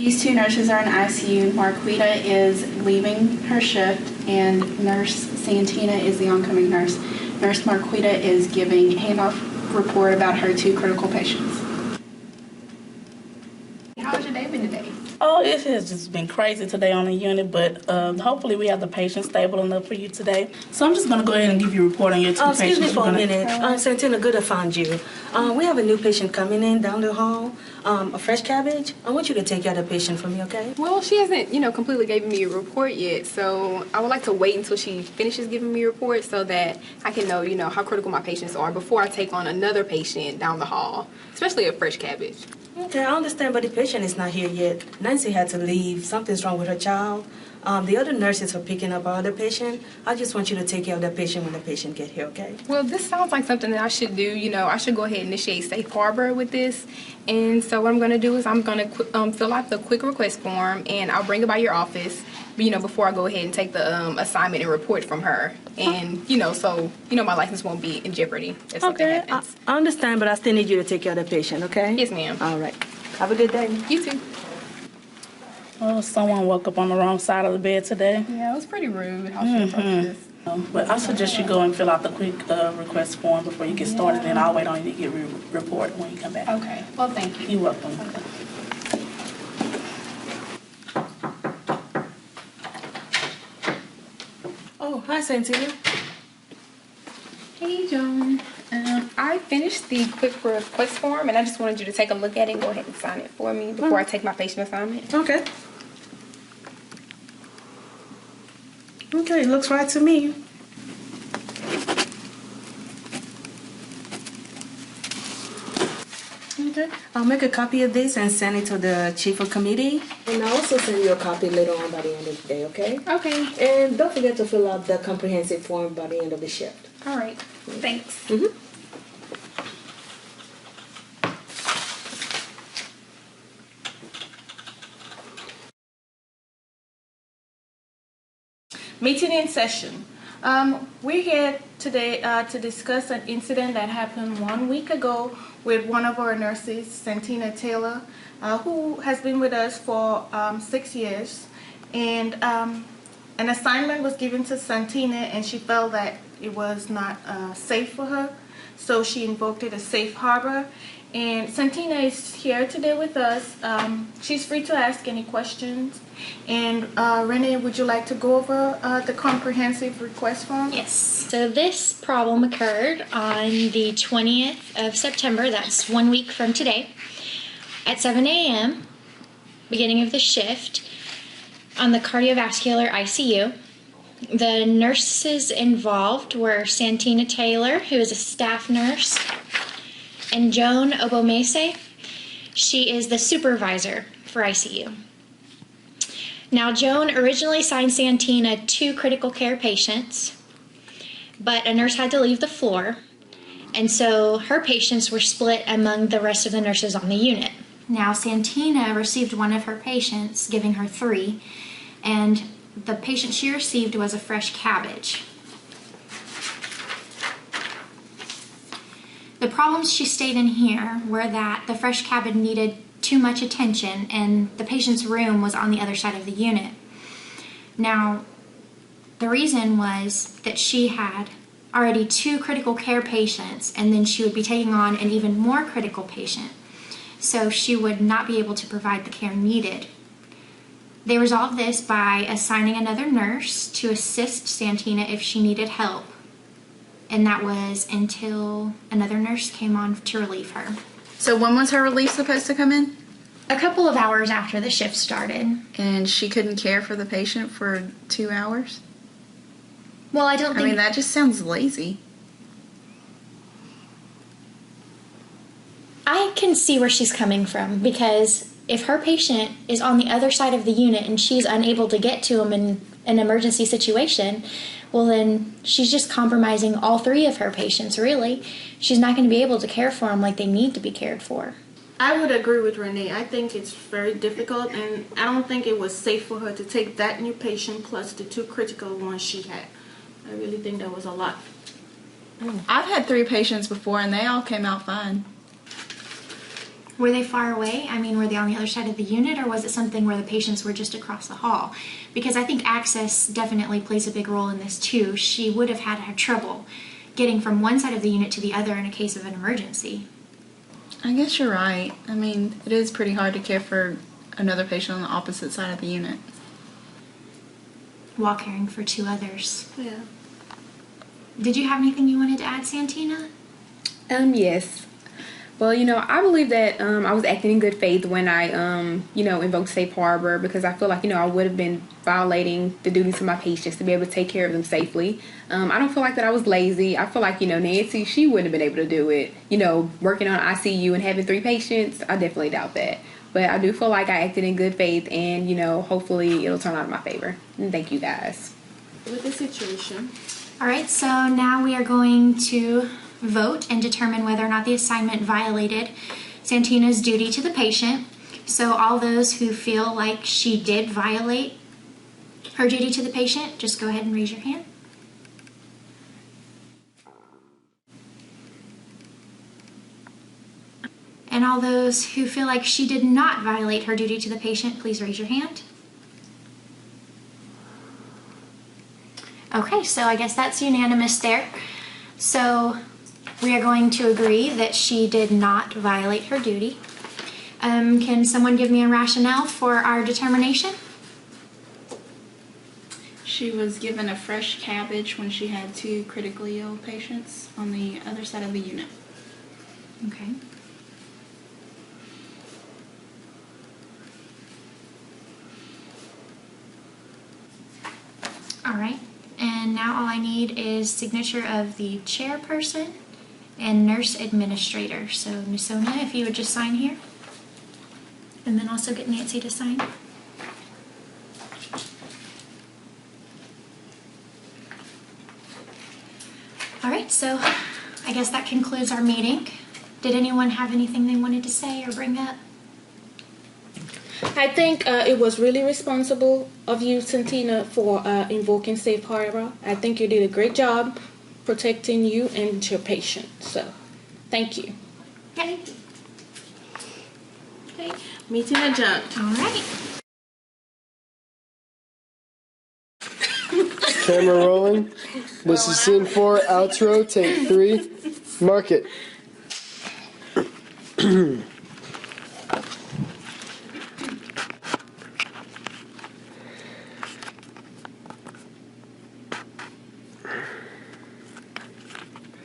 These two nurses are in ICU. Marquita is leaving her shift, and Nurse Santina is the oncoming nurse. Nurse Marquita is giving handoff report about her two critical patients. How has your day been today? Oh, it has just been crazy today on the unit, but hopefully we have the patient stable enough for you today. So I'm just going to go ahead and give you a report on your two patients. Excuse me for a minute. Santina, good to find you. We have a new patient coming in down the hall, a fresh cabbage. I want you to take care of the patient for me, okay? Well, she hasn't, completely given me a report yet, so I would like to wait until she finishes giving me a report so that I can know, how critical my patients are before I take on another patient down the hall, especially a fresh cabbage. Okay, I understand, but the patient is not here yet. Nancy had to leave. Something's wrong with her child. The other nurses are picking up our other patient. I just want you to take care of that patient when the patient get here, okay? Well, this sounds like something that I should do. I should go ahead and initiate safe harbor with this. And so what I'm going to do is I'm going to fill out the quick request form, and I'll bring it by your office, before I go ahead and take the assignment and report from her. And, so, my license won't be in jeopardy if something happens. I understand, but I still need you to take care of the patient, okay? Yes, ma'am. All right. Have a good day. You too. Oh, someone woke up on the wrong side of the bed today. Yeah, it was pretty rude how she approached this. But I suggest you go and fill out the quick request form before you get started, and I'll wait on you to get a report when you come back. Okay. Well, thank you. You're welcome. Okay. Oh, hi, Santina. Hey, Joan. I finished the quick request form, and I just wanted you to take a look at it and go ahead and sign it for me before I take my patient assignment. Okay. Okay, looks right to me. Okay, I'll make a copy of this and send it to the chief of committee. And I'll also send you a copy later on by the end of the day, okay? Okay. And don't forget to fill out the comprehensive form by the end of the shift. All right. Thanks. Mm-hmm. Meeting in session. We're here today to discuss an incident that happened 1 week ago with one of our nurses, Santina Taylor, who has been with us for 6 years. And an assignment was given to Santina, and she felt that it was not safe for her, so she invoked a safe harbor. And Santina is here today with us. She's free to ask any questions. And Renee, would you like to go over the comprehensive request form? Yes. So this problem occurred on the 20th of September, that's 1 week from today, at 7 a.m., beginning of the shift, on the cardiovascular ICU. The nurses involved were Santina Taylor, who is a staff nurse, and Joan Obomese. She is the supervisor for ICU. Now, Joan originally assigned Santina 2 critical care patients, but a nurse had to leave the floor, and so her patients were split among the rest of the nurses on the unit. Now, Santina received one of her patients, giving her 3, and the patient she received was a fresh cabbage. The problems she stated in here were that the fresh cabbage needed too much attention and the patient's room was on the other side of the unit. Now, the reason was that she had already 2 critical care patients, and then she would be taking on an even more critical patient, so she would not be able to provide the care needed. They resolved this by assigning another nurse to assist Santina if she needed help, and that was until another nurse came on to relieve her. So when was her relief supposed to come in? A couple of hours after the shift started. And she couldn't care for the patient for 2 hours? Well, I don't think... I mean, that just sounds lazy. I can see where she's coming from, because if her patient is on the other side of the unit and she's unable to get to him in an emergency situation, well then she's just compromising all 3 of her patients, really. She's not going to be able to care for them like they need to be cared for. I would agree with Renee. I think it's very difficult, and I don't think it was safe for her to take that new patient plus the 2 critical ones she had. I really think that was a lot. I've had 3 patients before, and they all came out fine. Were they far away? I mean, were they on the other side of the unit, or was it something where the patients were just across the hall? Because I think access definitely plays a big role in this too. She would have had trouble getting from one side of the unit to the other in a case of an emergency. I guess you're right. I mean, it is pretty hard to care for another patient on the opposite side of the unit. While caring for two others. Yeah. Did you have anything you wanted to add, Santina? Yes. Well, I believe that I was acting in good faith when I, invoked safe harbor, because I feel like, I would have been violating the duties of my patients to be able to take care of them safely. I don't feel like that I was lazy. I feel like, Nancy, she wouldn't have been able to do it. Working on ICU and having 3 patients, I definitely doubt that. But I do feel like I acted in good faith, and, hopefully it'll turn out in my favor. And thank you, guys. With the situation. All right, so now we are going to vote and determine whether or not the assignment violated Santina's duty to the patient. So all those who feel like she did violate her duty to the patient, just go ahead and raise your hand. And all those who feel like she did not violate her duty to the patient, please raise your hand. Okay, so I guess that's unanimous there. So we are going to agree that she did not violate her duty. Can someone give me a rationale for our determination? She was given a fresh cabbage when she had 2 critically ill patients on the other side of the unit. Okay. All right, and now all I need is signature of the chairperson and nurse administrator. So Ms. Sonia, if you would just sign here, and then also get Nancy to sign. All right, so I guess that concludes our meeting. Did anyone have anything they wanted to say or bring up? I think it was really responsible of you, Santina, for invoking safe harbor. I think you did a great job protecting you and your patient. So, thank you. Yeah. Okay, meeting adjourned. All right. Camera rolling. This is scene 4, outro, take 3. Mark it.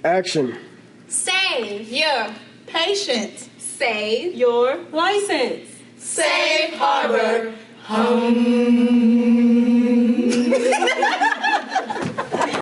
Action. Save your patient. Save Your license. Safe harbor.